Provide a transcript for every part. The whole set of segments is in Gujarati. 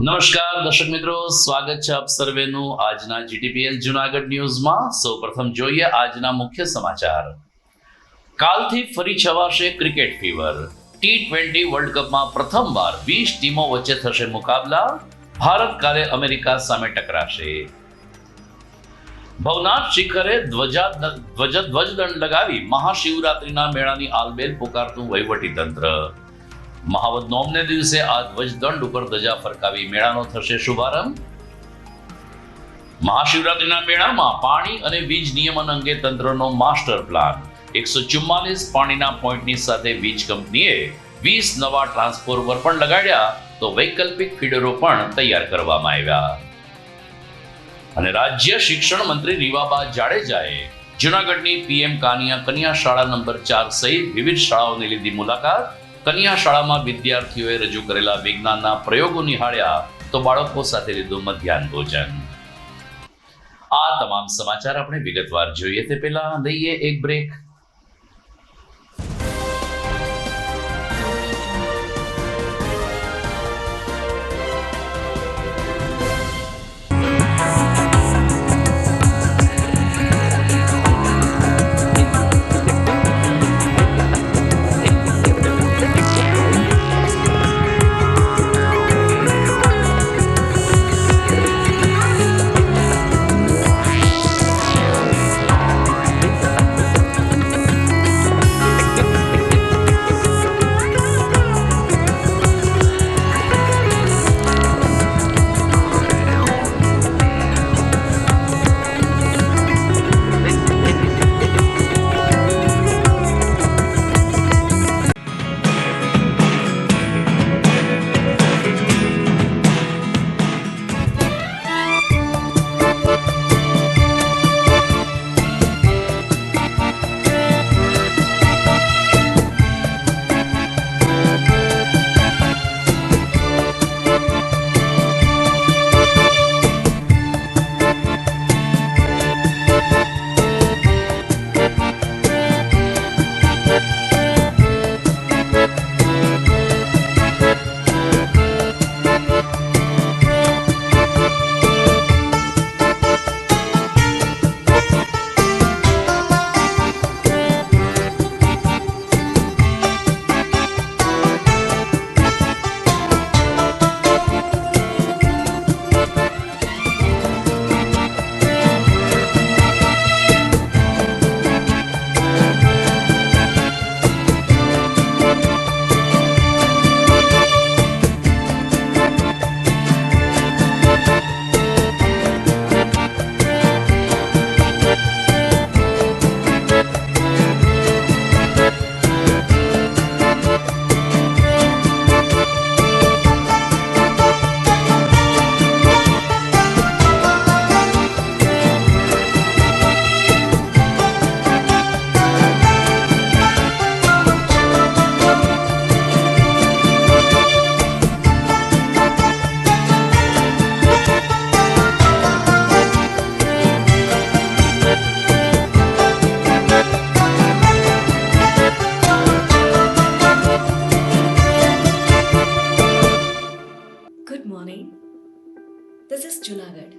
નમસ્કાર દર્શક મિત્રો, સ્વાગત છે આપ સર્વેનું આજના જીટીપીએલ જુનાગઢ ન્યૂઝમાં. સૌપ્રથમ જોઈએ આજના મુખ્ય સમાચાર. કાલથી ફરી છવાશે ક્રિકેટ ફીવર. T20 વર્લ્ડ કપમાં પ્રથમવાર 20 ટીમો વચ્ચે થશે મુકાબલા. ભારત કાલે અમેરિકા સામે ટકરાશે. ભવનાથ શિખરે ધ્વજદંડ લગાવી મહાશિવરાત્રીના મેળાની આલબેલ પુકારતું વહીવટી તંત્ર. મહાવદ નોમને દિવસે આ ધ્વજદંડ ઉપર ધજા ફરકાવી મેળાનો થશે શુભારંભ. મહાશિવરાત્રીના મેળામાં પાણી અને વીજ નિયમન અંગે તંત્રનો માસ્ટર પ્લાન. 144 પાણીના પોઈન્ટની સાથે વીજ કંપનીએ 20 નવા ટ્રાન્સફોર્મર પણ લગાડ્યા, તો વૈકલ્પિક ફીડરો પણ તૈયાર કરવામાં આવ્યા. અને રાજ્ય શિક્ષણ મંત્રી રીવાબા જાડેજાએ જૂનાગઢની પીએમ કાનિયા કન્યા શાળા નંબર 4 સહિત વિવિધ શાળાઓની લીધી મુલાકાત. કન્યા શાળામાં વિદ્યાર્થીઓએ રજૂ કરેલા વિજ્ઞાનના પ્રયોગો નિહાળ્યા, તો બાળકો સાથે લીધું મધ્યાહન ભોજન. આ તમામ સમાચાર આપણે વિગતવાર જોઈએ તે પહેલા લઈએ એક break. Good morning. This is Junagadh.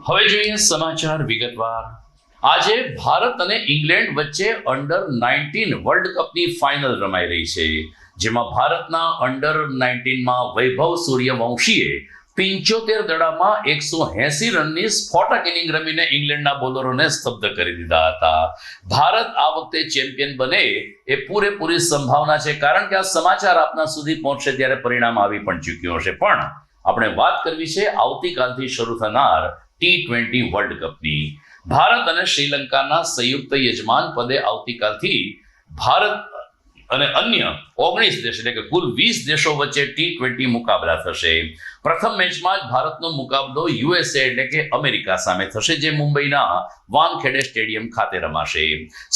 હવે જોઈએ સમાચાર વિગતવાર. આજે ભારત અને ઇંગ્લેન્ડ વચ્ચે અંડર 19 વર્લ્ડ કપની ફાઇનલ રમાઈ રહી છે, જેમાં ભારતના અંડર 19માં વૈભવ સૂર્યવંશીએ 75 દડામાં 180 રનની સ્ફોટક ઇનિંગ રમીને ઇંગ્લેન્ડના બોલરોને સ્તબ્ધ કરી દીધા હતા. ભારત આ વખતે ચેમ્પિયન બને એ પૂરેપૂરી સંભાવના છે, કારણ કે આ સમાચાર આપના સુધી પહોંચશે ત્યારે પરિણામ આવી પણ ચૂક્યું હશે. પણ આપણે વાત કરવી છે આવતીકાલથી શરૂ થનાર T20 વર્લ્ડ કપની. ભારત અને શ્રીલંકાના સંયુક્ત યજમાન પદે આવતીકાલથી ભારત અને અન્ય 19 દેશ એટલે કે કુલ 20 દેશો વચ્ચે T20 મુકાબલા થશે. પ્રથમ મેચમાં જ ભારતનો મુકાબલો USA એટલે કે અમેરિકા સામે થશે, જે મુંબઈના વાનખેડે સ્ટેડિયમ ખાતે રમાશે.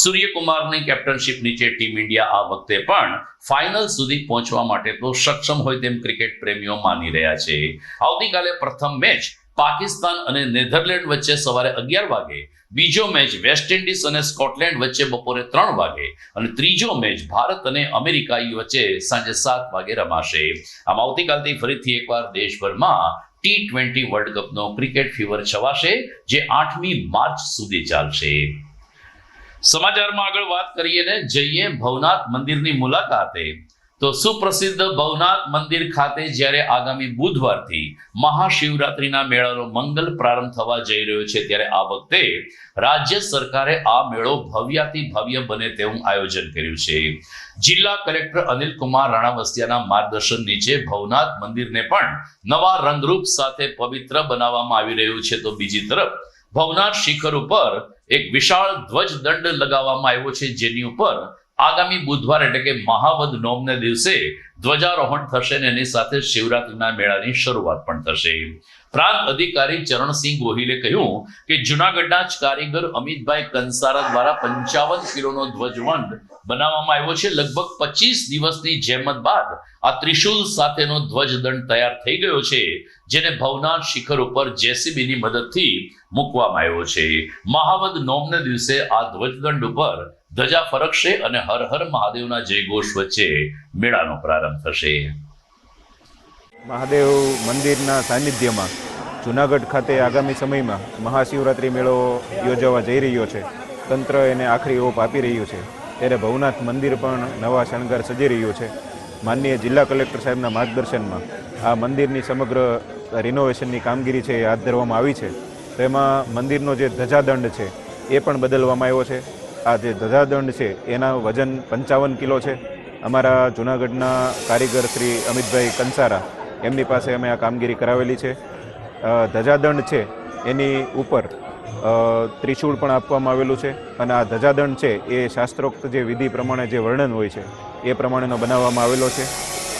સૂર્યકુમારની કેપ્ટનશિપ નીચે ટીમ ઇન્ડિયા આ વખતે પણ ફાઇનલ સુધી પહોંચવા માટે તો સક્ષમ હોય તેમ ક્રિકેટ પ્રેમીઓ માની રહ્યા છે. આવતીકાલે પ્રથમ મેચ પાકિસ્તાન અને નેધરલેન્ડ વચ્ચે સવારે 11 વાગે, બીજો મેચ વેસ્ટ ઇન્ડિઝ અને સ્કોટલેન્ડ વચ્ચે બપોરે 3 વાગે અને ત્રીજો મેચ ભારત અને અમેરિકા વચ્ચે સાંજે 7 વાગે રમાશે. આમ આવતીકાલથી ફરીથી એકવાર દેશભરમાં T20 વર્લ્ડ કપનો ક્રિકેટ ફીવર છવાશે, જે 8મી માર્ચ સુધી ચાલશે. સમાચારમાં આગળ વાત કરીએ ને જઈએ ભવનાથ મંદિરની મુલાકાતે. તો સુપ્રસિદ્ધ ભવનાથ મંદિર ખાતે જ્યારે આગામી બુધવારથી મહાશિવરાત્રીના મેળાનો મંગલ પ્રારંભ થવા જઈ રહ્યો છે, ત્યારે આ વખતે રાજ્ય સરકારે આ મેળો ભવ્યાતિ ભવ્ય બને તેવું આયોજન કર્યું છે. જિલ્લા કલેક્ટર અનિલ કુમાર રાણાવસિયાના માર્ગદર્શન નીચે ભવનાથ મંદિરને પણ નવા રંગરૂપ સાથે પવિત્ર બનાવવામાં આવી રહ્યું છે. તો બીજી તરફ ભવનાથ શિખર ઉપર એક વિશાળ ધ્વજદંડ લગાવવામાં આવ્યો છે, જેની ઉપર આગામી બુધવાર એટલે કે મહાવદ નોમને દિવસે ધ્વજારોહણ થશે અને એની સાથે શિવરાત્રીના મેળાની શરૂઆત પણ થશે. પ્રાંત અધિકારી ચરણસિંહ ગોહિલે કહ્યું કે જૂનાગઢના જ કારીગર અમિતભાઈ કંસારા દ્વારા 55 કિલોનો ધ્વજવંડ બનાવવામાં આવ્યો છે. લગભગ 25 દિવસની જહેમત બાદ આ ત્રિશુલ સાથેનો ધ્વજદંડ તૈયાર થઈ ગયો છે, જેને ભવનાથ શિખર ઉપર જેસીબીની મદદથી મૂકવામાં આવ્યો છે. મહાવદ નોમને દિવસે આ ધ્વજદંડ ઉપર ધજા ફરકશે અને હર હર મહાદેવના જયઘોષ વચ્ચે મેળાનો પ્રારંભ થશે. મહાદેવ મંદિરના સાનિધ્યમાં જૂનાગઢ ખાતે આગામી સમયમાં મહાશિવરાત્રિ મેળો યોજાવા જઈ રહ્યો છે. તંત્ર એને આખરી ઓપ આપી રહ્યું છે, ત્યારે ભવનાથ મંદિર પણ નવા શણગાર સજી રહ્યું છે. માનનીય જિલ્લા કલેક્ટર સાહેબના માર્ગદર્શનમાં આ મંદિરની સમગ્ર રિનોવેશનની કામગીરી છે એ હાથ ધરવામાં આવી છે. તેમાં મંદિરનો જે ધજાદંડ છે એ પણ બદલવામાં આવ્યો છે. આ જે ધજાદંડ છે એના વજન 55 કિલો છે. અમારા જૂનાગઢના કારીગર શ્રી અમિતભાઈ કંસારા એમની પાસે અમે આ કામગીરી કરાવેલી છે. ધજાદંડ છે એની ઉપર ત્રિશૂળ પણ આપવામાં આવેલું છે અને આ ધજાદંડ છે એ શાસ્ત્રોક્ત જે વિધિ પ્રમાણે જે વર્ણન હોય છે એ પ્રમાણેનો બનાવવામાં આવેલો છે.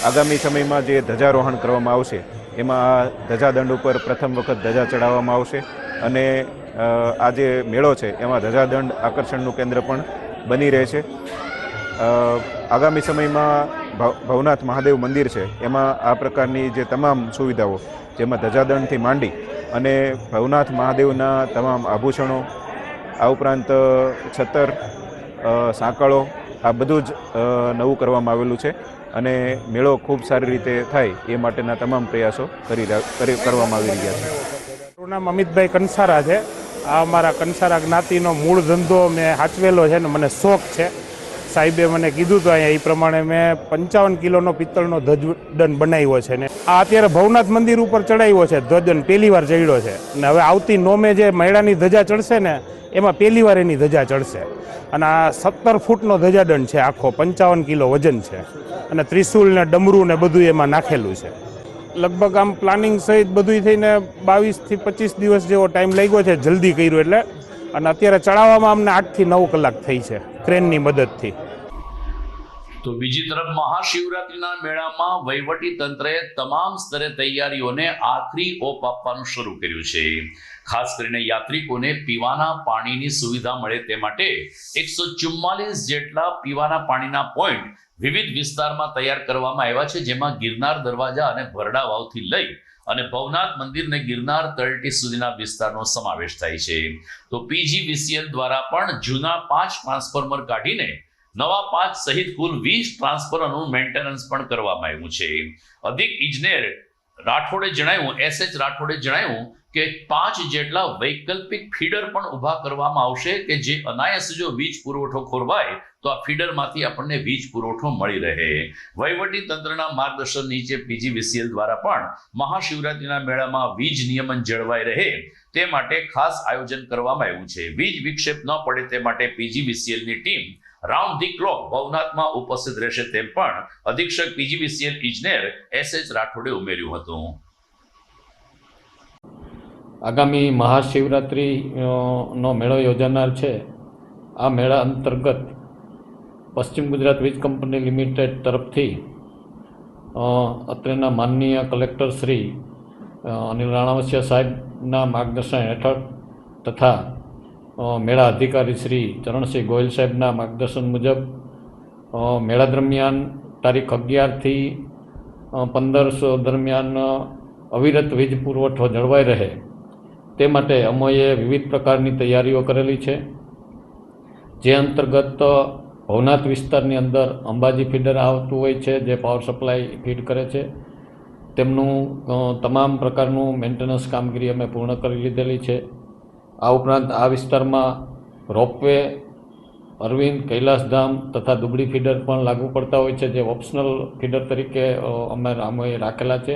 આગામી સમયમાં જે ધજારોહણ કરવામાં આવશે એમાં આ ધજાદંડ ઉપર પ્રથમ વખત ધજા ચડાવવામાં આવશે અને આ જે મેળો છે એમાં ધજાદંડ આકર્ષણનું કેન્દ્ર પણ બની રહે છે. આગામી સમયમાં ભવનાથ મહાદેવ મંદિર છે એમાં આ પ્રકારની જે તમામ સુવિધાઓ, જેમાં ધજાદંડથી માંડી અને ભવનાથ મહાદેવના તમામ આભૂષણો, આ ઉપરાંત છતર, સાંકળો, આ બધું જ નવું કરવામાં આવેલું છે અને મેળો ખૂબ સારી રીતે થાય એ માટેના તમામ પ્રયાસો કરવામાં આવી રહ્યા છે. મારું નામ અમિતભાઈ કંસારા છે. આ અમારા કંસારા જ્ઞાતિનો મૂળ ધંધો મેં સાચવેલો છે ને મને શોખ છે. સાહેબે મને કીધું તો અહીંયા એ પ્રમાણે મેં 55 કિલોનો પિત્તળનો ધ્વજદંડ બનાવ્યો છે ને આ અત્યારે ભવનાથ મંદિર ઉપર ચડાવ્યો છે. ધ્વજદંડ પહેલી વાર ચડ્યો છે ને હવે આવતી નોમે જે મેળાની ધજા ચડશે ને એમાં પહેલી વાર એની ધજા ચડશે અને આ 17 ફૂટનો ધજાદંડ છે. આખો 55 કિલો વજન છે અને ત્રિશુલ ને ડમરું ને બધું એમાં નાખેલું છે. લગભગ આમ પ્લાનિંગ સહિત બધું થઈને 22 થી 25 દિવસ જેવો ટાઈમ લાગ્યો છે, જલ્દી કર્યું એટલે. અને અત્યારે ચડાવવામાં અમને 8 થી 9 કલાક થઈ છે ક્રેનની મદદથી. તો બીજી તરફ મહાશિવરાત્રીના મેળામાં વહીવટી તંત્રએ તમામ સ્તરે તૈયારીઓને આખરી ઓપ આપવાનું શરૂ કર્યું છે. ખાસ કરીને યાત્રિકોને પીવાના પાણીની સુવિધા મળે તે માટે 144 જેટલા પીવાના પાણીના પોઈન્ટ વિવિધ વિસ્તારમાં તૈયાર કરવામાં આવ્યા છે, જેમાં ગિરનાર દરવાજા અને ભરડા વાવથી લઈ અને ભવનાથ મંદિર ને ગિરનાર તળેટી સુધીના વિસ્તારનો સમાવેશ થાય છે. તો PGVCL દ્વારા પણ જૂના 5 ટ્રાન્સફોર્મર કાઢીને નવા 5 સહિત કુલ 20 ટ્રાન્સફોર્મરનું મેન્ટેનન્સ પણ કરવામાં આવ્યું છે. અધિક ઇજનેર રાઠોડે જણાવ્યું, SH રાઠોડે જણાવ્યું કે 5 જેટલા વૈકલ્પિક ફીડર પણ ઊભા કરવામાં આવશે કે જે અનાયાસે જો વીજ પુરવઠો ખોરવાય તો આ ફીડરમાંથી આપણને વીજ પુરવઠો મળી રહે. વહીવટી તંત્રના માર્ગદર્શન નીચે પીજીવીસીએલ દ્વારા પણ મહાશિવરાત્રીના મેળામાં વીજ નિયમન જળવાઈ રહે તે માટે ખાસ આયોજન કરવામાં આવ્યું છે. વીજ વિક્ષેપ ન પડે તે માટે પીજીવીસીએલની ટીમ રાઉન્ડ ધી ક્લોક ભવનાથમાં ઉપસ્થિત રહેશે તેમ પણ અધિક્ષક પીજીવીસીએલ ઇજનેર એસ.એચ. રાઠોડે ઉમેર્યું હતું. આગામી મહાશિવરાત્રિ નો મેળો યોજાનાર છે. આ મેળા અંતર્ગત પશ્ચિમ ગુજરાત વીજ કંપની લિમિટેડ તરફથી અત્રેના માનનીય કલેક્ટર શ્રી અનિલ રાણાવસિયા સાહેબના માર્ગદર્શન હેઠળ તથા મેળા અધિકારી શ્રી ચરણસિંહ ગોયલ સાહેબના માર્ગદર્શન મુજબ મેળા દરમિયાન તારીખ 11થી 15 દરમિયાન અવિરત વીજ પુરવઠો જળવાઈ રહે તે માટે અમોએ વિવિધ પ્રકારની તૈયારીઓ કરેલી છે. જે અંતર્ગત ભવનાથ વિસ્તારની અંદર અંબાજી ફીડર આવતું હોય છે જે પાવર સપ્લાય ફીડ કરે છે તેમનું તમામ પ્રકારનું મેન્ટેનન્સ કામગીરી અમે પૂર્ણ કરી લીધેલી છે. આ ઉપરાંત આ વિસ્તારમાં રોપવે, અરવિંદ, કૈલાસધામ તથા દુબળી ફીડર પણ લાગુ પડતા હોય છે જે ઓપ્શનલ ફીડર તરીકે અમે રાખેલા છે.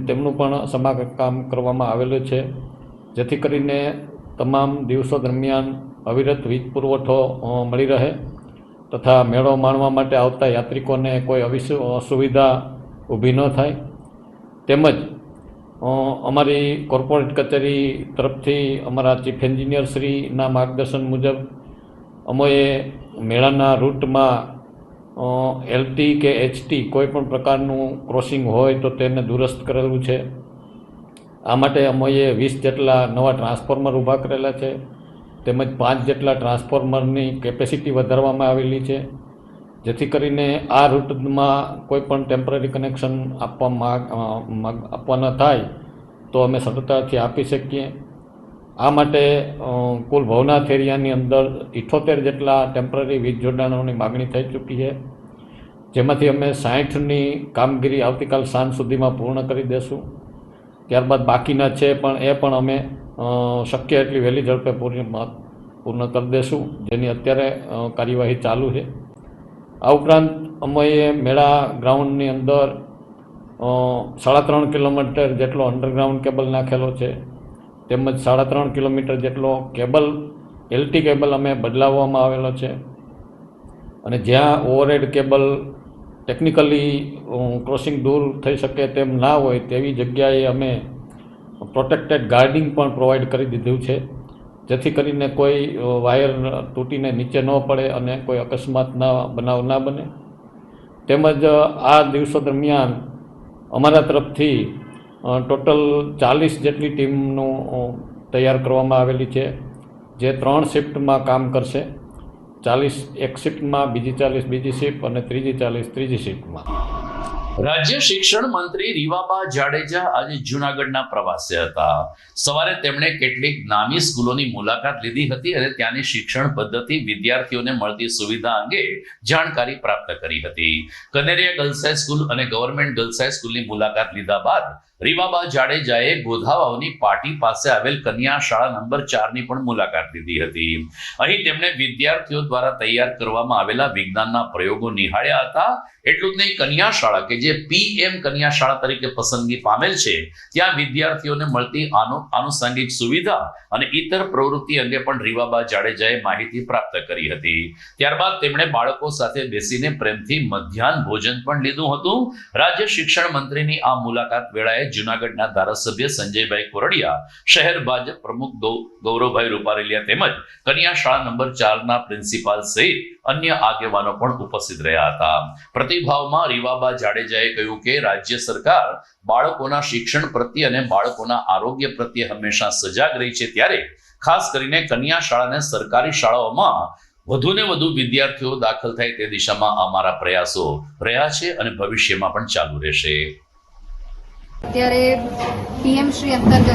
તેમનું પણ સમારકામ કરવામાં આવેલું છે જેથી કરીને તમામ દિવસો દરમિયાન અવિરત વીજ પુરવઠો મળી રહે તથા મેળો માણવા માટે આવતા યાત્રિકોને કોઈ અસુવિધા ઊભી ન થાય. તેમજ અમારી કોર્પોરેટ કચેરી તરફથી અમારા ચીફ એન્જિનિયર શ્રીના માર્ગદર્શન મુજબ અમોએ મેળાના રૂટમાં એલટી કે એચટી કોઈ પણ પ્રકારનું ક્રોસિંગ હોય તો તેને દુરસ્ત કરેલું છે. આ માટે અમોએ 20 જેટલા નવા ટ્રાન્સફોર્મર ઊભા કરેલા છે તેમજ 5 જેટલા ટ્રાન્સફોર્મરની કેપેસિટી વધારવામાં આવેલી છે જેથી કરીને આ રૂટમાં કોઈ પણ ટેમ્પરરી કનેક્શન આપવાના થાય તો અમે સરળતાથી આપી શકીએ. આ માટે કુલ ભવનાથ એરિયાની અંદર 78 જેટલા ટેમ્પરરી વીજ જોડાણોની માગણી થઈ ચૂકી છે જેમાંથી અમે 60ની કામગીરી આવતીકાલ સાંજ સુધીમાં પૂર્ણ કરી દેશું. ત્યારબાદ બાકીના છે પણ એ પણ અમે શક્ય એટલી વહેલી ઝડપે પૂર્ણ કરી દેશું જેની અત્યારે કાર્યવાહી ચાલુ છે. આ ઉપરાંત અમોએ મેળા ગ્રાઉન્ડની અંદર 3.5 કિલોમીટર જેટલો અંડરગ્રાઉન્ડ કેબલ નાખેલો છે તેમજ 3.5 કિલોમીટર જેટલો કેબલ એલટી કેબલ અમે બદલાવવામાં આવેલો છે અને જ્યાં ઓવરહેડ કેબલ ટેકનિકલી ક્રોસિંગ દૂર થઈ શકે તેમ ના હોય તેવી જગ્યાએ અમે પ્રોટેક્ટેડ ગાર્ડિંગ પણ પ્રોવાઈડ કરી દીધું છે જેથી કરીને કોઈ વાયર તૂટીને નીચે ન પડે અને કોઈ અકસ્માતના બનાવ ના બને. તેમજ આ દિવસો દરમિયાન અમારા તરફથી ટોટલ 40 જેટલી ટીમનું તૈયાર કરવામાં આવેલી છે જે 3 શિફ્ટમાં કામ કરશે. 40 એક શિફ્ટમાં, બીજી 40 બીજી શિફ્ટ અને ત્રીજી 40 ત્રીજી શિફ્ટમાં. રાજ્ય શિક્ષણ મંત્રી રીવાબા જાડેજા આજે જૂનાગઢના પ્રવાસે હતા. સવારે તેમણે કેટલીક નામી સ્કૂલોની મુલાકાત લીધી હતી અને ત્યાંની શિક્ષણ પદ્ધતિ, વિદ્યાર્થીઓને મળતી સુવિધા અંગે જાણકારી પ્રાપ્ત કરી હતી. કનેરિયા ગર્લ્સ હાઈસ્કૂલ અને ગવર્મેન્ટ ગર્લ્સ હાઈસ્કૂલની મુલાકાત લીધા બાદ રીવાબા જાડેજાએ ગોધાવાવની પાટી પાસે આવેલ કન્યા શાળા નંબર 4ની પણ મુલાકાત લીધી હતી. અહીં તેમણે વિદ્યાર્થીઓ દ્વારા તૈયાર કરવામાં આવેલા વિજ્ઞાનના પ્રયોગો નિહાળ્યા હતા. એટલું જ નહીં, કન્યા શાળા કે જે PM કન્યા શાળા તરીકે પસંદગી પામેલ છે ત્યાં વિદ્યાર્થીઓને મળતી આનુષંગિક સુવિધા અને ઇતર પ્રવૃત્તિ અંગે પણ રીવાબા જાડેજાએ માહિતી પ્રાપ્ત કરી હતી. ત્યારબાદ તેમણે બાળકો સાથે બેસીને પ્રેમથી મધ્યાહન ભોજન પણ લીધું હતું. રાજ્ય શિક્ષણ મંત્રીની આ મુલાકાત વેળાએ જૂનાગઢના ધારાસભ્ય સંજયભાઈ કોરડિયા, શહેર ભાજપ પ્રમુખ ગૌરવભાઈ રૂપારેલિયા તેમજ કન્યા શાળા નંબર 4ના પ્રિન્સિપાલ સહિત અન્ય આગેવાનો પણ ઉપસ્થિત રહ્યા હતા. પ્રતિભાવમાં રીવાબા જાડેજાએ કહ્યું કે રાજ્ય સરકાર બાળકોના શિક્ષણ પ્રત્યે અને બાળકોના આરોગ્ય પ્રત્યે હંમેશા સજાગ રહી છે ત્યારે ખાસ કરીને કન્યા શાળાને સરકારી શાળાઓમાં વધુને વધુ વિદ્યાર્થીઓ દાખલ થાય તે દિશામાં અમારા પ્રયાસો રહ્યા છે અને ભવિષ્યમાં પણ ચાલુ રહેશે. અત્યારે PM શ્રી અંતર્ગત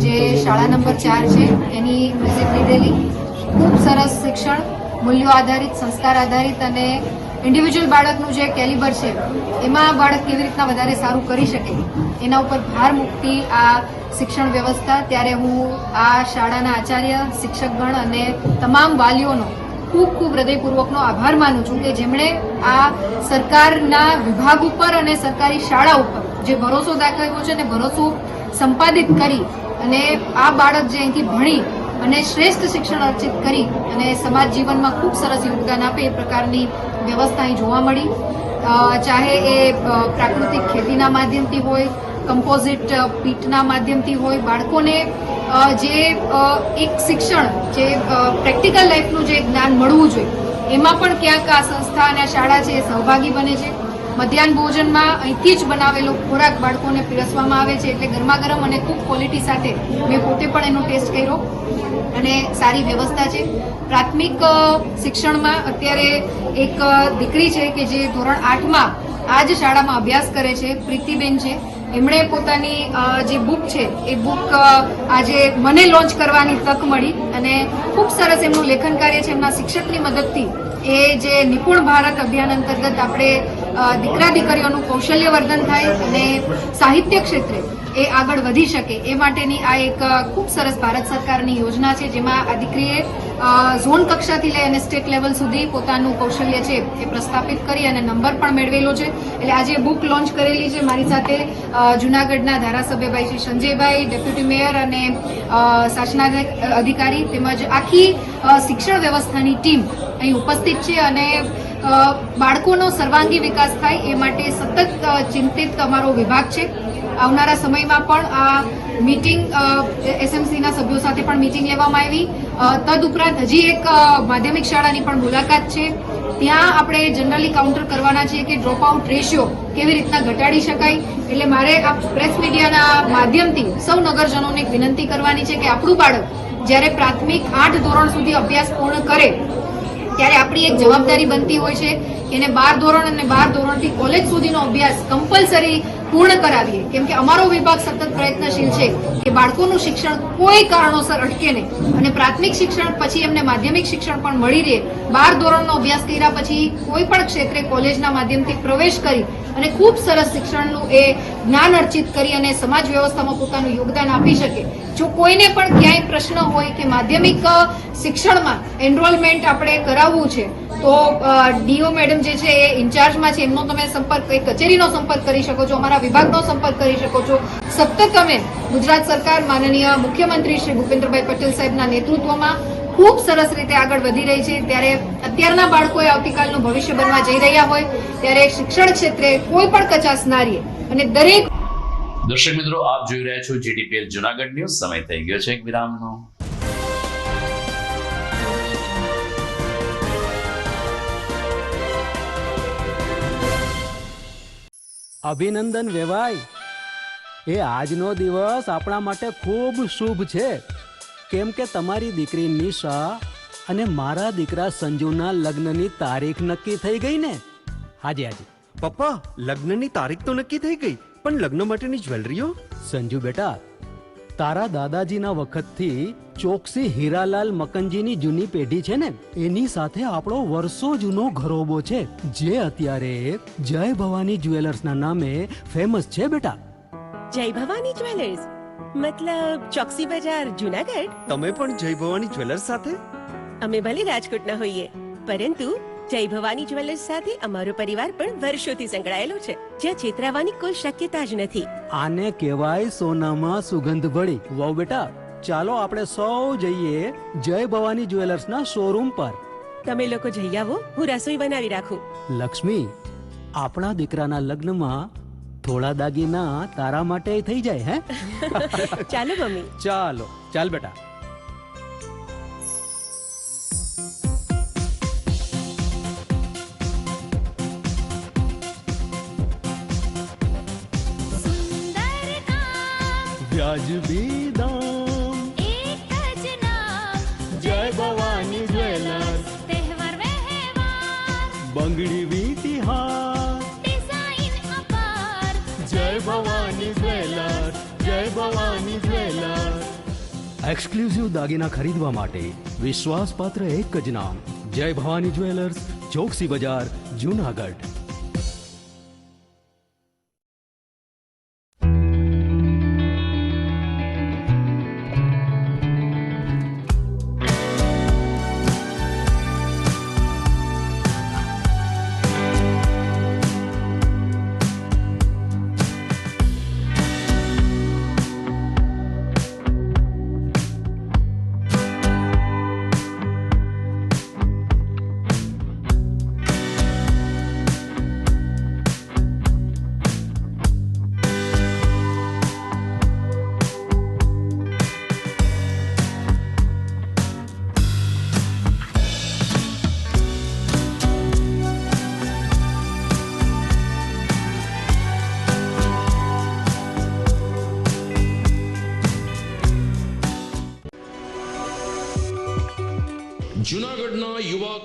જે શાળા નંબર 4 છે એની વિઝિટ લીધેલી. ખૂબ સરસ શિક્ષણ, મૂલ્યો આધારિત, સંસ્કાર આધારિત અને ઇન્ડિવિજ્યુઅલ બાળકનું જે કેલિબર છે એમાં બાળક કેવી રીતના વધારે સારું કરી શકે એના ઉપર ભાર મૂકતી આ શિક્ષણ વ્યવસ્થા, ત્યારે હું આ શાળાના આચાર્ય, શિક્ષકગણ અને તમામ વાલીઓનો ખૂબ ખૂબ હૃદયપૂર્વકનો આભાર માનું છું કે જેમણે આ સરકારના વિભાગ ઉપર અને સરકારી શાળા ઉપર જે ભરોસો દાખવ્યો છે અને ભરોસો સંપાદિત કરી અને આ બાળક જે અહીંથી ભણી અને શ્રેષ્ઠ શિક્ષણ અર્જિત કરી અને સમાજ જીવનમાં ખૂબ સરસ યોગદાન આપે એ પ્રકારની વ્યવસ્થા અહીં જોવા મળી. ચાહે એ પ્રાકૃતિક ખેતીના માધ્યમથી હોય, કમ્પોઝિટ પીટના માધ્યમથી હોય, બાળકોને જે એક શિક્ષણ જે પ્રેક્ટિકલ લાઈફનું જે જ્ઞાન મળવું જોઈએ એમાં પણ ક્યાંક આ સંસ્થા અને આ શાળા છે એ સહભાગી બને છે. મધ્યાહન ભોજનમાં અહીંથી જ બનાવેલો ખોરાક બાળકોને પીરસવામાં આવે છે, એટલે ગરમા ગરમ અને ખૂબ ક્વોલિટી સાથે મેં પોતે પણ એનો ટેસ્ટ કર્યો અને સારી વ્યવસ્થા છે. પ્રાથમિક શિક્ષણમાં અત્યારે એક દીકરી છે કે જે ધોરણ 8માં આ જ શાળામાં અભ્યાસ કરે છે, પ્રીતિબેન છે. એમણે પોતાની જે બુક છે એ બુક આજે મને લોન્ચ કરવાની તક મળી અને ખૂબ સરસ એમનું લેખન કાર્ય છે. એમના શિક્ષકની મદદથી એ જે નિપુણ ભારત અભિયાન અંતર્ગત આપણે દીકરા દીકરીઓનું કૌશલ્યવર્ધન થાય અને સાહિત્ય ક્ષેત્રે એ આગળ વધી શકે એ માટેની આ એક ખૂબ સરસ ભારત સરકારની યોજના છે, જેમાં આ દીકરીએ ઝોન કક્ષાથી લઈ અને સ્ટેટ લેવલ સુધી પોતાનું કૌશલ્ય છે એ પ્રસ્થાપિત કરી અને નંબર પણ મેળવેલો છે. એટલે આજે બુક લોન્ચ કરેલી છે. મારી સાથે જૂનાગઢના ધારાસભ્યભાઈ શ્રી સંજયભાઈ, ડેપ્યુટી મેયર અને શાસનાધિકારી અધિકારી તેમજ આખી શિક્ષણ વ્યવસ્થાની ટીમ અહીં ઉપસ્થિત છે અને બાળકોનો સર્વાંગી વિકાસ થાય એ માટે સતત ચિંતિત અમારો વિભાગ છે. આવનારા સમયમાં પણ આ મીટિંગ એસએમસીના સભ્યો સાથે પણ મીટિંગ લેવામાં આવી. તદુપરાંત હજી એક માધ્યમિક શાળાની પણ મુલાકાત છે. ત્યાં આપણે જનરલી કાઉન્ટર કરવાના છીએ કે ડ્રોપ આઉટ રેશિયો કેવી રીતના ઘટાડી શકાય. એટલે મારે આ પ્રેસ મીડિયાના માધ્યમથી સૌ નગરજનોને એક વિનંતી કરવાની છે કે આપણું બાળક જ્યારે પ્રાથમિક 8 ધોરણ સુધી અભ્યાસ પૂર્ણ કરે ત્યારે આપણી એક જવાબદારી બનતી હોય છે કે એને 12 ધોરણ અને 12 ધોરણથી કોલેજ સુધીનો અભ્યાસ કમ્પલસરી પૂર્ણ કરાવીએ. કેમ કે અમારો વિભાગ સતત પ્રયત્નશીલ છે કે બાળકોનું શિક્ષણ કોઈ કારણોસર અટકે નહીં અને પ્રાથમિક શિક્ષણ પછી એમને માધ્યમિક શિક્ષણ પણ મળી રહે. 12 ધોરણનો અભ્યાસ કર્યા પછી કોઈ પણ ક્ષેત્રે કોલેજના માધ્યમથી પ્રવેશ કરી અને ખૂબ સરસ શિક્ષણનું એ જ્ઞાન અર્જિત કરી અને સમાજ વ્યવસ્થામાં પોતાનું યોગદાન આપી શકે. જો કોઈને પણ ક્યાંય પ્રશ્ન હોય કે માધ્યમિક શિક્ષણમાં એનરોલમેન્ટ આપણે કરાવવું છે તો ડીઓ મેડમ જે છે એ ઇન્ચાર્જમાં છે, એમનો તમે સંપર્ક કચેરીનો સંપર્ક કરી શકો છો, અમારા વિભાગનો સંપર્ક કરી શકો છો. સતત અમે ગુજરાત સરકાર માનનીય મુખ્યમંત્રી શ્રી ભૂપેન્દ્રભાઈ પટેલ સાહેબના નેતૃત્વમાં ખૂબ સરસ રીતે આગળ વધી રહી છે. ત્યારે અત્યારના બાળકોએ આવતીકાલનું ભવિષ્ય બનવા જઈ રહ્યા હોય ત્યારે શિક્ષણ ક્ષેત્રે કોઈ પણ કચાશ ના રહે અને દરેક. દર્શક મિત્રો, આપ જોઈ રહ્યા છો જીટીપીએલ જુનાગઢ ન્યૂઝ. સમય થઈ ગયો છે એક વિરામનો. અભિનંદન વેવાય, એ આજનો દિવસ આપણા માટે ખૂબ શુભ છે, કેમ કે તમારી દીકરી નિશા અને મારા દીકરા સંજુના લગ્નની તારીખ નક્કી થઈ ગઈ ને. હાજી હાજી પપ્પા, લગ્નની તારીખ તો નક્કી થઈ ગઈ, પણ લગ્ન માટેની જ્વેલરીઓ? સંજુ બેટા, તારા દાદાજીના વખતથી ચોકસી હીરાલાલ મકનજીની જૂની પેઢી છે ને, એની સાથે આપણો વર્ષો જૂનો ઘરોબો છે, જે અત્યારે જય ભવાની જ્વેલર્સના નામે ફેમસ છે બેટા. જય ભવાની જ્વેલર્સ મતલબ ચોકસી બજાર જુનાગઢ? તમે પણ જય ભવાની જ્વેલર્સ સાથે? અમે ભલે રાજકોટના હોઈએ, પરંતુ જય ભવાની જ્વેલર્સ સાથે અમારો પરિવાર પણ વર્ષોથી સંકળાયેલો છે, જ્યાં છેતરાવાની કોઈ શક્યતા જ નથી. આને કહેવાય સોનામાં સુગંધ ભળી. વહુ બેટા, ચાલો આપણે સૌ જઈએ જય ભવાની જ્વેલર્સના શોરૂમ પર. તમે લોકો જઈ આવો, હું રસોઈ બનાવી રાખું. લક્ષ્મી, આપણા દીકરાના લગ્નમાં થોડા દાગીના તારા માટે થઈ જાય. હે ચાલો મમ્મી. ચાલો ચાલ બેટા. વ્યાજબી દામ, એક જ નામ, જય ભવાની જ્વેલર્સ. તહેવાર વ્યવહાર, બંગડી વીટી હાર, ડિઝાઇન અપાર, જય ભવાની જ્વેલર્સ, જય ભવાની જ્વેલર્સ. એક્સક્લુઝિવ દાગીના ખરીદવા માટે વિશ્વાસપાત્ર એક જ નામ, જય ભવાની જ્વેલર્સ, ચોકસી બજાર, જુનાગઢ.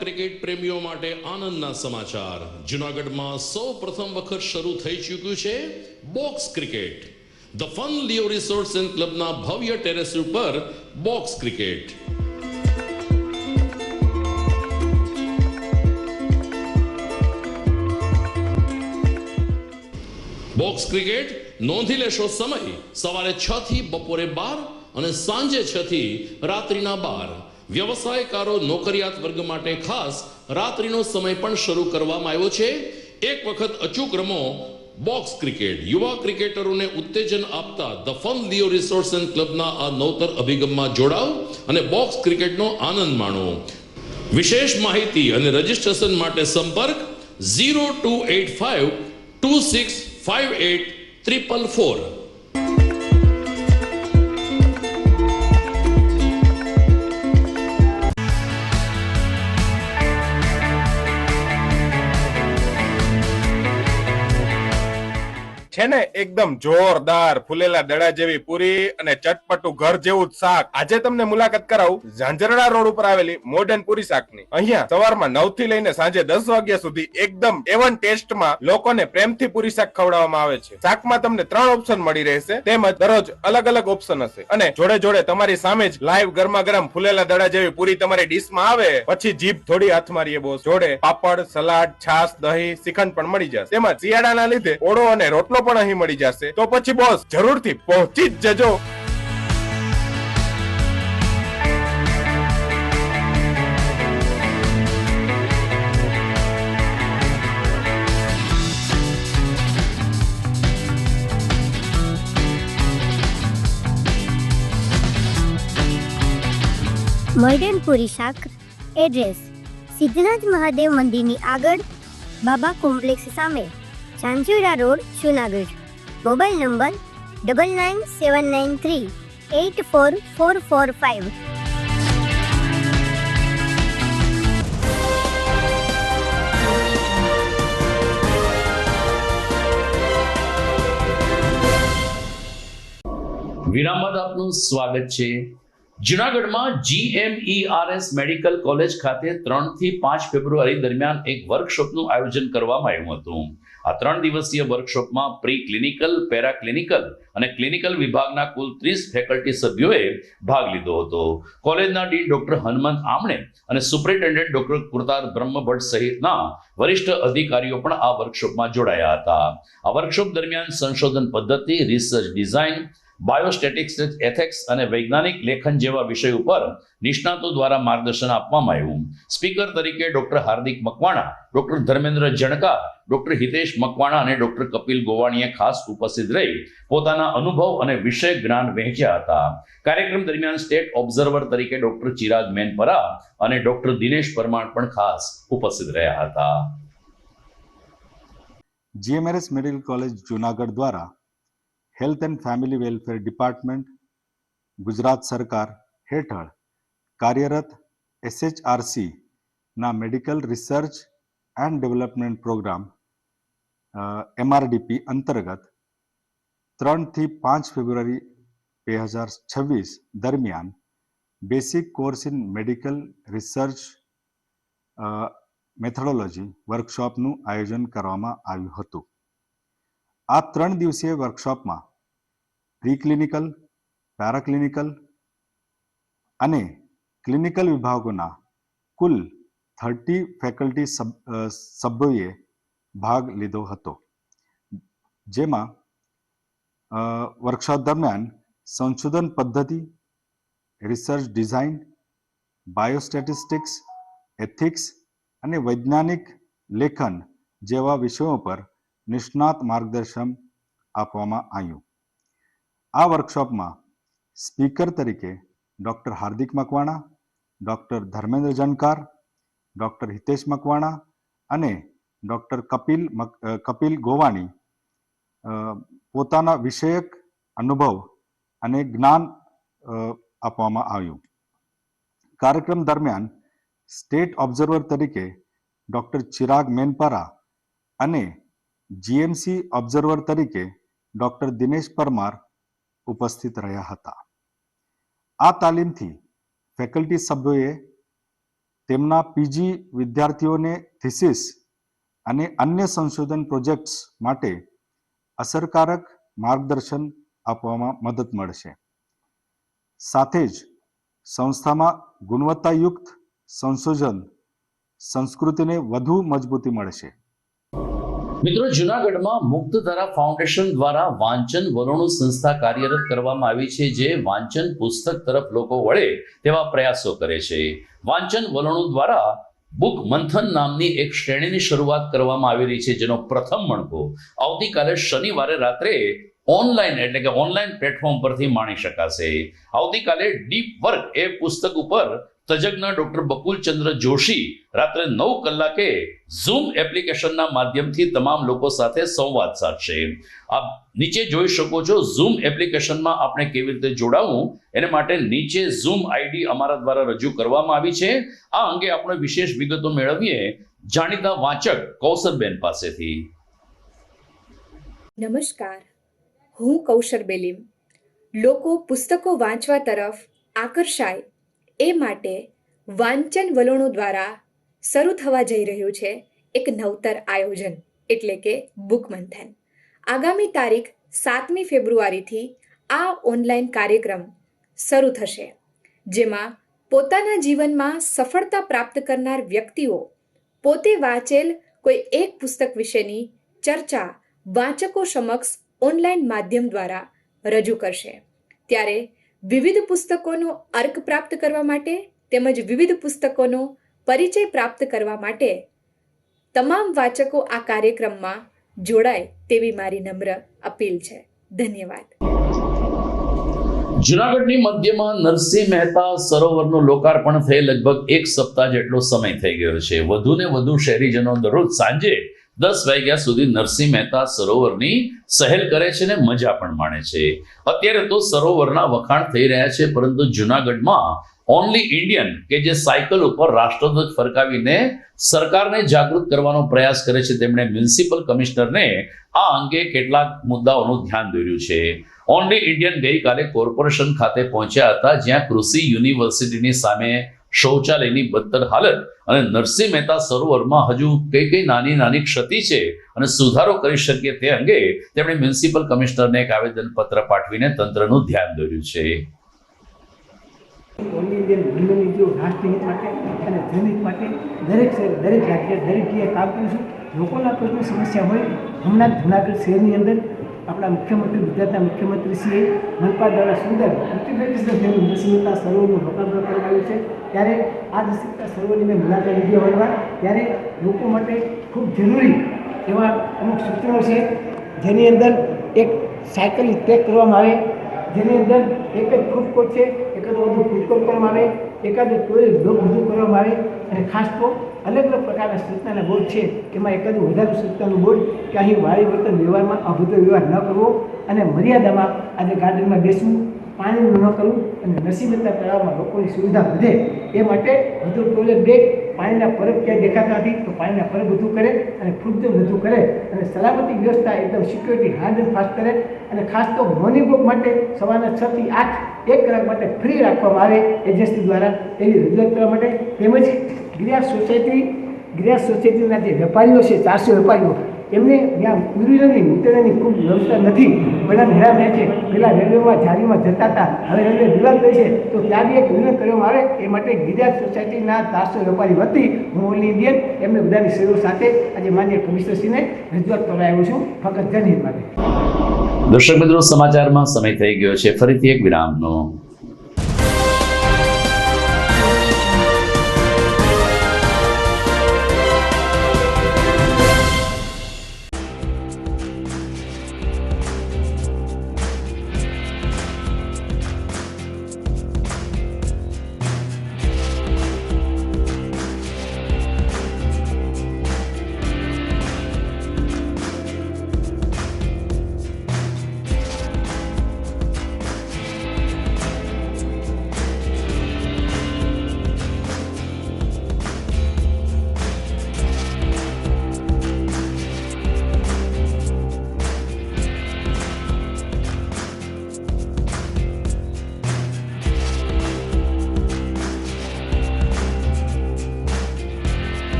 ક્રિકેટ પ્રેમીઓ માટે આનંદના સમાચાર. જૂનાગઢમાં સૌ પ્રથમ વખત શરૂ થઈ ચૂક્યું છે box cricket. The fun Leo resorts and ક્લબના ભવ્ય ટેરેસ ઉપર બોક્સ ક્રિકેટ. બોક્સ ક્રિકેટ નોંધી લેશો સમય સવારે 6 થી બપોરે 12 અને સાંજે 6 થી રાત્રિના 12. વ્યવસાયકારો નોકરિયાત વર્ગ માટે ખાસ રાત્રિનો સમય પણ શરૂ કરવામાં આવ્યો છે. એક વખત અચૂક રમો બોક્સ ક્રિકેટ. યુવા ક્રિકેટરોને ઉત્તેજન આપતા the fun Leo resorts and ક્લબના આ નવતર અભિગમમાં જોડાઓ અને બોક્સ ક્રિકેટનો આનંદ માણો. વિશેષ માહિતી અને રજીસ્ટ્રેશન માટે સંપર્ક 0285 2658 444. છે ને એકદમ જોરદાર ફૂલેલા દડા જેવી પૂરી અને ચટપટું ઘર જેવું જ શાક. આજે તમને મુલાકાત કરાવું ઝાંઝરડા રોડ ઉપર આવેલી મોડર્ન પૂરી શાકની. અહીંયા સવારમાં 9 થી લઈને સાંજે 10 વાગ્યા સુધી એકદમ એવન ટેસ્ટમાં લોકોને પ્રેમથી પૂરી શાક ખવડાવવામાં આવે છે. શાકમાં તમને 3 ઓપ્શન મળી રહેશે, તેમજ દરરોજ અલગ અલગ ઓપ્શન હશે અને જોડે જોડે તમારી સામે જ લાઈવ ગરમા ગરમ ફૂલેલા દડા જેવી પૂરી તમારી ડીશમાં આવે પછી જીભ થોડી હાથ મારીએ બોસ. જોડે પાપડ, સલાડ, છાશ, દહીં, શ્રીખંડ પણ મળી જશે. તેમજ શિયાળાના લીધે ઓળો અને રોટલો પણ અહીં મળી જશે. તો પછી બોસ જરૂરથી પહોંચી જ જજો. મોડર્ન પૂરી શાક. એડ્રેસ સિદ્ધનાથ મહાદેવ મંદિરની આગળ, બાબા કોમ્પ્લેક્સ સામે, Zanzarda road, Junagadh. Mobile number 9979384445. વિરામ બાદ આપનું સ્વાગત છે. જૂનાગઢમાં GMERS મેડિકલ કોલેજ ખાતે 3 થી 5 ફેબ્રુઆરી દરમિયાન એક વર્કશોપનું આયોજન કરવામાં આવ્યું હતું. આ 3 દિવસીય વર્કશોપમાં પ્રી ક્લિનિકલ, પેરા ક્લિનિકલ અને ક્લિનિકલ વિભાગના કુલ 30 ફેકલ્ટી સભ્યોએ ભાગ લીધો હતો. કોલેજના ડીન ડોક્ટર હનુમંત આમણે અને સુપરિન્ટેન્ડન્ટ ડોક્ટર કુરતાર બ્રહ્મભટ્ટ સહિતના વરિષ્ઠ અધિકારીઓ પણ આ વર્કશોપમાં જોડાયા હતા. આ વર્કશોપ દરમિયાન સંશોધન પદ્ધતિ, રિસર્ચ ડિઝાઇન, બાયોસ્ટેટિક્સ, એથિક્સ અને વૈજ્ઞાનિક લેખન જેવા વિષય ઉપર નિષ્ણાતો દ્વારા માર્ગદર્શન આપવામાં આવ્યું. સ્પીકર તરીકે ડોક્ટર હાર્દિક મકવાણા, ડોક્ટર ધર્મેન્દ્ર જણકાર, ડોક્ટર હિતેશ મકવાણા અને ડોક્ટર કપિલ ગોવાણીએ ખાસ ઉપસ્થિત રહી પોતાના અનુભવ અને વિષય જ્ઞાન વહેંચ્યા હતા. કાર્યક્રમ દરમિયાન સ્ટેટ ઓબ્ઝર્વર તરીકે ડોક્ટર ચિરાગ મેનપરા અને ડોક્ટર દિનેશ પરમાર પણ ખાસ ઉપસ્થિત રહ્યા હતા. GMRS મેડિકલ કોલેજ જૂનાગઢ દ્વારા health and family welfare department Gujarat સરકાર હેઠળ કાર્યરત SHRC ના medical research and development programme MRDP અંતર્ગત 3 થી 5 ફેબ્રુઆરી 2026 દરમિયાન basic course in medical research methodology વર્કશોપનું આયોજન કરવામાં આવ્યું હતું. આ 3 દિવસીય વર્કશોપમાં પ્રીક્લિનિકલ, પેરાક્લિનિકલ અને ક્લિનિકલ વિભાગોના કુલ 30 ફેકલ્ટી સભ્યોએ ભાગ લીધો હતો. જેમાં વર્કશોપ દરમિયાન સંશોધન પદ્ધતિ, રિસર્ચ ડિઝાઇન, બાયોસ્ટેટિસ્ટિક્સ, એથિક્સ અને વૈજ્ઞાનિક લેખન જેવા વિષયો પર નિષ્ણાત માર્ગદર્શન આપવામાં આવ્યું. આ વર્કશોપમાં સ્પીકર તરીકે ડોક્ટર હાર્દિક મકવાણા, ડોક્ટર ધર્મેન્દ્ર જણકાર, ડોક્ટર હિતેશ મકવાણા અને ડોક્ટર કપિલ ગોવાણી પોતાના વિષયક અનુભવ અને જ્ઞાન આપવામાં આવ્યું. કાર્યક્રમ દરમિયાન સ્ટેટ ઓબ્ઝર્વર તરીકે ડોક્ટર ચિરાગ મેનપરા અને GMC ઓબ્ઝર્વર તરીકે ડોક્ટર દિનેશ પરમાર ઉપસ્થિત રહ્યા હતા. આ તાલીમથી ફેકલ્ટી સભ્યોએ તેમના પીજી વિદ્યાર્થીઓને થીસીસ અને અન્ય સંશોધન પ્રોજેક્ટ્સ માટે અસરકારક માર્ગદર્શન આપવામાં મદદ મળશે. સાથે જ સંસ્થામાં ગુણવત્તાયુક્ત સંશોધન સંસ્કૃતિને વધુ મજબૂતી મળશે. મિત્રો, જૂનાગઢમાં મુક્તધારા ફાઉન્ડેશન દ્વારા વાંચન વલોણું સંસ્થા કાર્યરત કરવામાં આવી છે, જે વાંચન પુસ્તક તરફ લોકો વળે તેવા પ્રયાસો કરે છે. વાંચન વલોણું દ્વારા બુક મંથન નામની એક શ્રેણીની શરૂઆત કરવામાં આવી રહી છે, જેનો પ્રથમ મણકો આવતીકાલે શનિવારે રાત્રે ઓનલાઈન એટલે કે ઓનલાઈન પ્લેટફોર્મ પરથી માણી શકાશે. આવતીકાલે ડીપ વર્ક એ પુસ્તક ઉપર તજજ્ઞ ડોક્ટર બકુલચંદ્ર જોશી રાત્રે 9 કલાકે ઝૂમ એપ્લિકેશનના માધ્યમથી તમામ લોકો સાથે સંવાદ સાધશે. આપ નીચે જોઈ શકો છો ઝૂમ એપ્લિકેશનમાં આપણે કેવી રીતે જોડાવું એને માટે નીચે ઝૂમ આઈડી અમારા દ્વારા રજૂ કરવામાં આવી છે. આ અંગે આપણે વિશેષ વિગતો મેળવીએ જાણીતા વાંચક કૌશરબેન પાસેથી. નમસ્કાર, હું કૌશર બેલીમ. લોકો પુસ્તકો વાંચવા તરફ આકર્ષાય એ માટે વાંચન વલોણો દ્વારા શરૂ થવા જઈ રહ્યું છે એક નવતર આયોજન, એટલે કે બુક મંથન. આગામી તારીખ 7મી ફેબ્રુઆરીથી આ ઓનલાઈન કાર્યક્રમ શરૂ થશે, જેમાં પોતાના જીવનમાં સફળતા પ્રાપ્ત કરનાર વ્યક્તિઓ પોતે વાંચેલ કોઈ એક પુસ્તક વિશેની ચર્ચા વાચકો સમક્ષ ઓનલાઈન માધ્યમ દ્વારા રજૂ કરશે. ત્યારે વિવિધ પુસ્તકોનો અર્ક પ્રાપ્ત કરવા માટે તેમજ વિવિધ પુસ્તકોનો પરિચય પ્રાપ્ત કરવા માટે તમામ વાચકો આ કાર્યક્રમમાં જોડાય તેવી મારી નમ્ર અપીલ છે. ધન્યવાદ. જૂનાગઢની મધ્યમાં નરસિંહ મહેતા સરોવરનું લોકાર્પણ થઈ લગભગ 1 સપ્તાહ જેટલો સમય થઈ ગયો છે. વધુને વધુ શહેરીજનો દરરોજ સાંજે 10 વાગ્યા સુધી નરસિંહ મહેતા સરોવરની સહેલ કરે છે ને મજા પણ માણે છે. અત્યારે તો સરોવરના વખાણ થઈ રહ્યા છે, પરંતુ જૂનાગઢમાં ઓનલી ઇન્ડિયન કે જે સાયકલ ઉપર રાષ્ટ્રધ્વજ ફરકાવીને સરકારને જાગૃત કરવાનો પ્રયાસ કરે છે, તેમણે મ્યુનિસિપલ કમિશનરને આ અંગે કેટલાક મુદ્દાઓનું ધ્યાન દોર્યું છે. ઓનલી ઇન્ડિયન ગઈકાલે કોર્પોરેશન ખાતે પહોંચ્યા હતા, જ્યાં કૃષિ યુનિવર્સિટીની સામે શૌચાલયની બદતર હાલત અને નરસિંહ મહેતા સરોવરમાં હજુ કઈ નાની નાની ક્ષતિ છે અને સુધારો કરી શકીએ તે અંગે તેમણે મ્યુનિસિપલ કમિશનરને એક આવેદનપત્ર પાઠવીને તંત્રનું ધ્યાન દોર્યું છે. ઓનલી ઇન્ડિયન વુમેન ઇન્ડિયો રાષ્ટ્રહિત માટે અને જનહિત માટે દરેક શહેર, દરેક રાજ્ય, દરેક જગ્યાએ કામ કરીશું. લોકોના કોઈ સમસ્યા હોય, હમણાં જૂનાગઢ શહેરની અંદર આપણા મુખ્યમંત્રી, ગુજરાતના મુખ્યમંત્રીશ્રીએ મનપા દ્વારા સુંદર ઇન્ટિગ્રેટેડ નરસિંહ મહેતા સરોવરનું લોકાર્પણ કરવામાં આવ્યું છે. ત્યારે આ નરસિંહ મહેતા સરોવરની મેં મુલાકાત લીધી વળવા, ત્યારે લોકો માટે ખૂબ જરૂરી એવા અમુક સૂચનો છે, જેની અંદર એક સાયકલ ટ્રેક કરવામાં આવે, જેની અંદર એક જ ફૂડ કોર્ટ છે, એકાદ વધુ ફૂડ કોર્ટ કરવામાં આવે, એકાદ ટોયલેટ બ્લોક વધુ કરવામાં આવે, અને ખાસ તો અલગ અલગ પ્રકારના સૂચનાના બોર્ડ છે, એમાં એકાદું વધારે સૂચનાનું બોર્ડ કે અહીં વાળી વર્તન વ્યવહારમાં અભદ્ર વ્યવહાર ન કરવો અને મર્યાદામાં આજે ગાર્ડનમાં બેસવું, પાણીનું ન કરવું અને નરસિંહ મહેતા તળાવમાં લોકોની સુવિધા વધે એ માટે વધુ ટોયલેટ બ્રેક, પાણીના પરબ ક્યાંય દેખાતા નથી તો પાણીના પરબ વધુ કરે અને ફૂડ વધુ કરે અને સલામતી વ્યવસ્થા એકદમ સિક્યોરિટી હાર્ડ એન્ડ ફાસ્ટ કરે અને ખાસ તો મોર્નિંગ વોક માટે સવારના 6 થી 8 1 કલાક માટે ફ્રી રાખવામાં આવે એજન્સી દ્વારા, એની રજૂઆત કરવા માટે. તેમજ ગિરિયાસ સોસાયટીના જે વેપારીઓ છે, 400 વેપારીઓ, એમને ત્યાં ટુ-વ્હીલરની ઉતરવાની ખૂબ વ્યવસ્થા નથી, બધા હેરાન રહે છે. પહેલાં રેલવેમાં જારીમાં જતા હતા, હવે રેલવે વિવાદ કરે છે, તો ત્યાં બી એક નિર્ણય કરવામાં આવે એ માટે ગિરિયાસ સોસાયટીના 400 વેપારી વતી હું ઓનલી ઇન્ડિયન એમને બધાની સહયોગ સાથે આજે માન્ય કમિશનરશ્રીને રજૂઆત કરવા આવ્યો છું, ફક્ત જનહિત માટે. દર્શક મિત્રો, સમાચારમાં સમય થઈ ગયો છે, ફરીથી એક વિરામનો.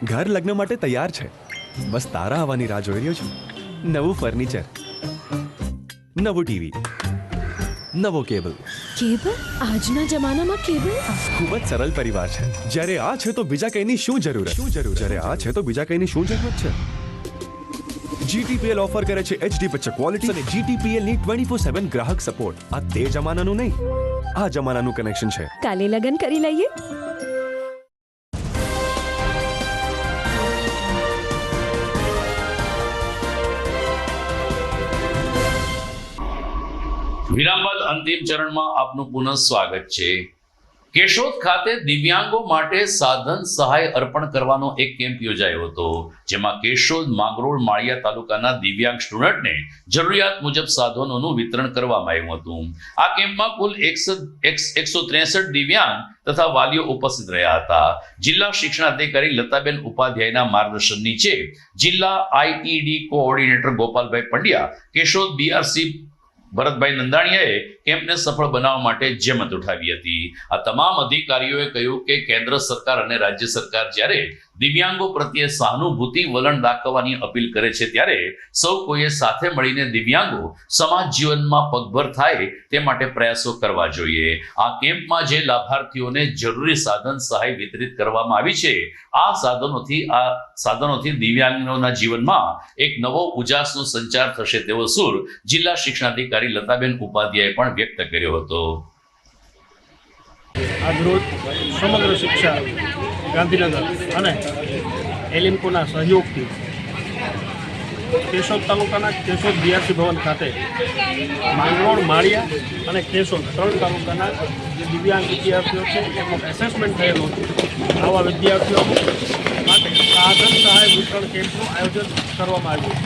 ઘર લગ્ન માટે તૈયાર છે. બસ તારા આવવાની રાહ જોઈ રહ્યો છું. નવું ફર્નિચર, નવું ટીવી, નવો કેબલ. કેબલ? આજના જમાનામાં કેબલ? ખૂબ જ સરળ પરિવાર છે. જ્યારે આ છે તો બીજા કઈની શું જરૂરત? જ્યારે આ છે તો બીજા કઈની શું જરૂરત છે? GTPL ઓફર કરે છે HD પિક્ચર ક્વોલિટી અને GTPL ની 24/7 ગ્રાહક સપોર્ટ. આ તે જમાનાનું નહીં, આ જમાનાનું કનેક્શન છે. કાલે લગન કરી લઈએ. વિરામ બાદ અંતિમ ચરણમાં આપનું પુનઃ સ્વાગત છે. કેશોદ ખાતે દિવ્યાંગો માટે સાધન સહાય અર્પણ કરવાનો એક કેમ્પ યોજાયો હતો, જેમાં કેશોદ, માંગરોળ, માળિયા તાલુકાના દિવ્યાંગ સ્ટુડન્ટને જરૂરિયાત મુજબ સાધનોનું વિતરણ કરવામાં આવ્યું હતું. આ કેમ્પમાં કુલ 163 દિવ્યાંગ તથા વાલીઓ ઉપસ્થિત રહ્યા હતા. જિલ્લા શિક્ષણાધિકારી લતાબેન ઉપાધ્યાયના માર્ગદર્શન નીચે જિલ્લા IED કોઓર્ડિનેટર ગોપાલભાઈ પંડ્યા, કેશોદ BRC ભરતભાઈ નંદાણીયાએ કેમ્પને સફળ બનાવવા માટે જહેમત ઉઠાવી હતી. આ તમામ અધિકારીઓએ કહ્યું કે કેન્દ્ર સરકાર અને રાજ્ય સરકાર જ્યારે દિવ્યાંગો પ્રત્યે સહાનુભૂતિ વલણ દાખવવાની અપીલ કરે છે, ત્યારે સૌ કોઈએ સાથે મળીને દિવ્યાંગો સમાજ જીવનમાં પગભર થાય તે માટે પ્રયાસો કરવા જોઈએ. આ કેમ્પમાં જે લાભાર્થીઓને જરૂરી સાધન સહાય વિતરિત કરવામાં આવી છે, આ સાધનોથી દિવ્યાંગોના જીવનમાં એક નવો ઉજાસનો સંચાર થશે તેવો સૂર જિલ્લા શિક્ષણાધિકારી લતાબેન ઉપાધ્યાયે પણ વ્યક્ત કર્યો હતો. આજરોજ સમગ્ર શિક્ષા ગાંધીનગર અને એલિમ્કોના સહયોગથી કેશોદ તાલુકાના કેશોદ BRC ભવન ખાતે માંગરોળ, માળિયા અને કેશોદ 3 તાલુકાના જે દિવ્યાંગ વિદ્યાર્થીઓ છે એનું એસેસમેન્ટ થયેલું હતું. આવા વિદ્યાર્થીઓ માટે સાધન સહાય વિતરણ કેમ્પનું આયોજન કરવામાં આવ્યું.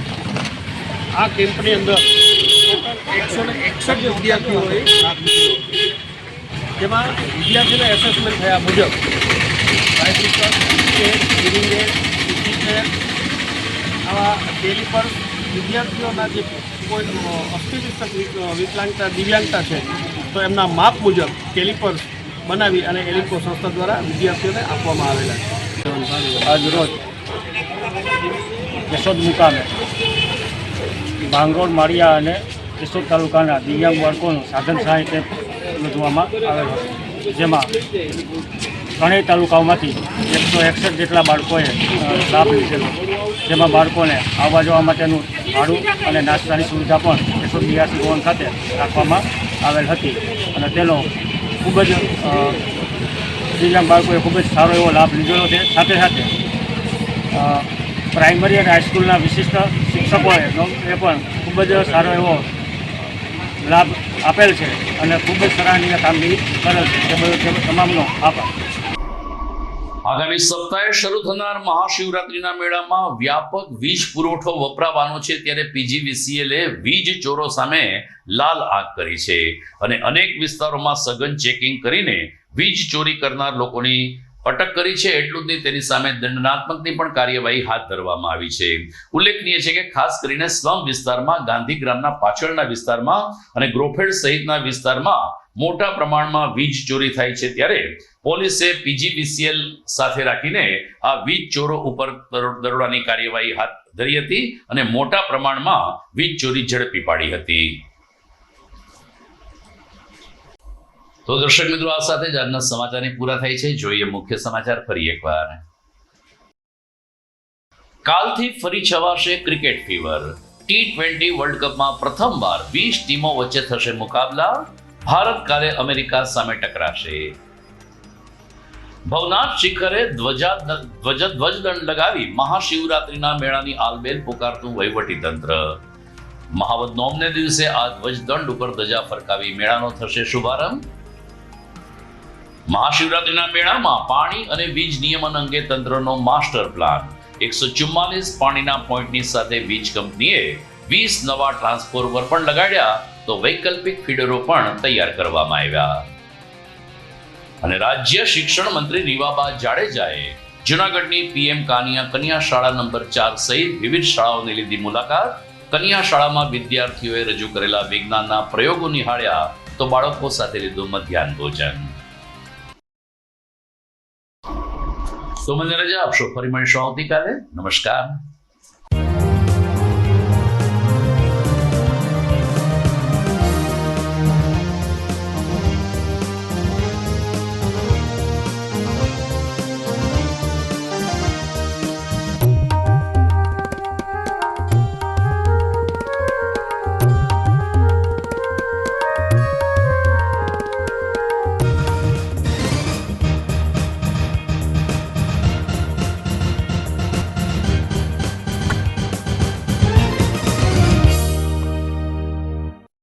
આ કેમ્પની અંદર ટોટલ 161 વિદ્યાર્થીઓએ ભાગ લીધો, જેમાં વિદ્યાર્થીઓને એસેસમેન્ટ થયા મુજબ બાયસિકલ, હિયરિંગ એડ, આવા ડેલી પર વિદ્યાર્થીઓના જે કોઈ અસ્થિવિકસિત વિકલાંગતા દિવ્યાંગતા છે તો એમના માપ મુજબ કેલિપર્સ બનાવી અને એલિમ્કો સંસ્થા દ્વારા વિદ્યાર્થીઓને આપવામાં આવેલા છે. આજ રોજ કેશોદ મુકામે માંગરોળ, માળિયા અને કેશોદ તાલુકાના દિવ્યાંગ બાળકોનું સાધન સહાય કેમ્પ યોજવામાં આવેલો, જેમાં ત્રણેય તાલુકાઓમાંથી 161 જેટલા બાળકોએ લાભ લીધેલો, જેમાં બાળકોને આવવા જવા માટેનું ભાડું અને નાસ્તાની સુવિધા પણ કેશોદ BRC ભવન ખાતે રાખવામાં આવેલ હતી અને તેનો ખૂબ જ દિવ્યાંગ બાળકોએ ખૂબ જ સારો એવો લાભ લીધેલો છે. સાથે સાથે પ્રાઇમરી અને હાઈસ્કૂલના વિશિષ્ટ શિક્ષકોએ પણ ખૂબ જ સારો એવો લાભ આપેલ છે અને ખૂબ જ સરાહનીય કામગીરી કરેલ છે. તે બધું તમામનો આભાર. આગામી સપ્તાહે શરૂ થનાર મહાશિવરાત્રીના મેળામાં વ્યાપક વીજ પુરવઠો વપરાવાનો છે, ત્યારે PGVCL વીજ ચોરો સામે લાલ આંખ કરી છે અને અનેક વિસ્તારોમાં સઘન ચેકિંગ કરીને વીજ ચોરી કરનાર લોકોની અટક કરી છે. એટલું જ નહીં, તેની સામે દંડનાત્મકની પણ કાર્યવાહી હાથ ધરવામાં આવી છે. ઉલ્લેખનીય છે કે ખાસ કરીને સ્લમ વિસ્તારમાં, ગાંધીગ્રામના પાછળના વિસ્તારમાં અને ગ્રોફેડ સહિતના વિસ્તારમાં મોટા પ્રમાણમાં વીજ ચોરી થાય છે, ત્યારે પોલીસે PGVCL સાથે રાખીને આ વીજ ચોરો ઉપર દરોડાની કાર્યવાહી હાથ ધરી હતી અને મોટા પ્રમાણમાં વીજ ચોરી ઝડપી પાડી હતી. તો દર્શક મિત્રો, આ સાથે જ આજના સમાચારની પૂરા થાય છે. જોઈએ મુખ્ય સમાચાર ફરી એકવાર. કાલથી ફરી છવાશે ક્રિકેટ ફીવર. T20 વર્લ્ડ કપમાં પ્રથમવાર 20 ટીમો વચ્ચે થશે મુકાબલા. ભારત કાલે અમેરિકા સામે ટકરાશે. ભવનાથ શિખરે ધ્વજદંડ લગાવી મહાશિવરાત્રીના મેળાની આલબેલ પુકારતું વહીવટી તંત્ર. મહાવદ નોમને દિવસે આ ધ્વજદંડ ઉપર ધજા ફરકાવી મેળાનો થશે શુભારંભ. મહાશિવરાત્રીના મેળામાં પાણી અને વીજ નિયમન અંગે તંત્રનો માસ્ટર પ્લાન. 144 પાણીના પોઈન્ટની સાથે વીજ કંપનીએ 20 નવા ટ્રાન્સફોર્મર પણ લગાડ્યા, તો વૈકલ્પિક ફીડરો પણ તૈયાર કરવામાં આવ્યા. અને રાજ્ય શિક્ષણ મંત્રી રીવાબા જાડેજાએ જૂનાગઢની PM કન્યા શાળા નંબર 4 સહિત વિવિધ શાળાઓની લીધી મુલાકાત. કન્યા શાળામાં વિદ્યાર્થીઓએ રજૂ કરેલા વિજ્ઞાનના પ્રયોગો નિહાળ્યા, તો બાળકો સાથે લીધું મધ્યાહન ભોજન. તો મને રજા આપશો, ફરી મળીશું આવતીકાલે. નમસ્કાર.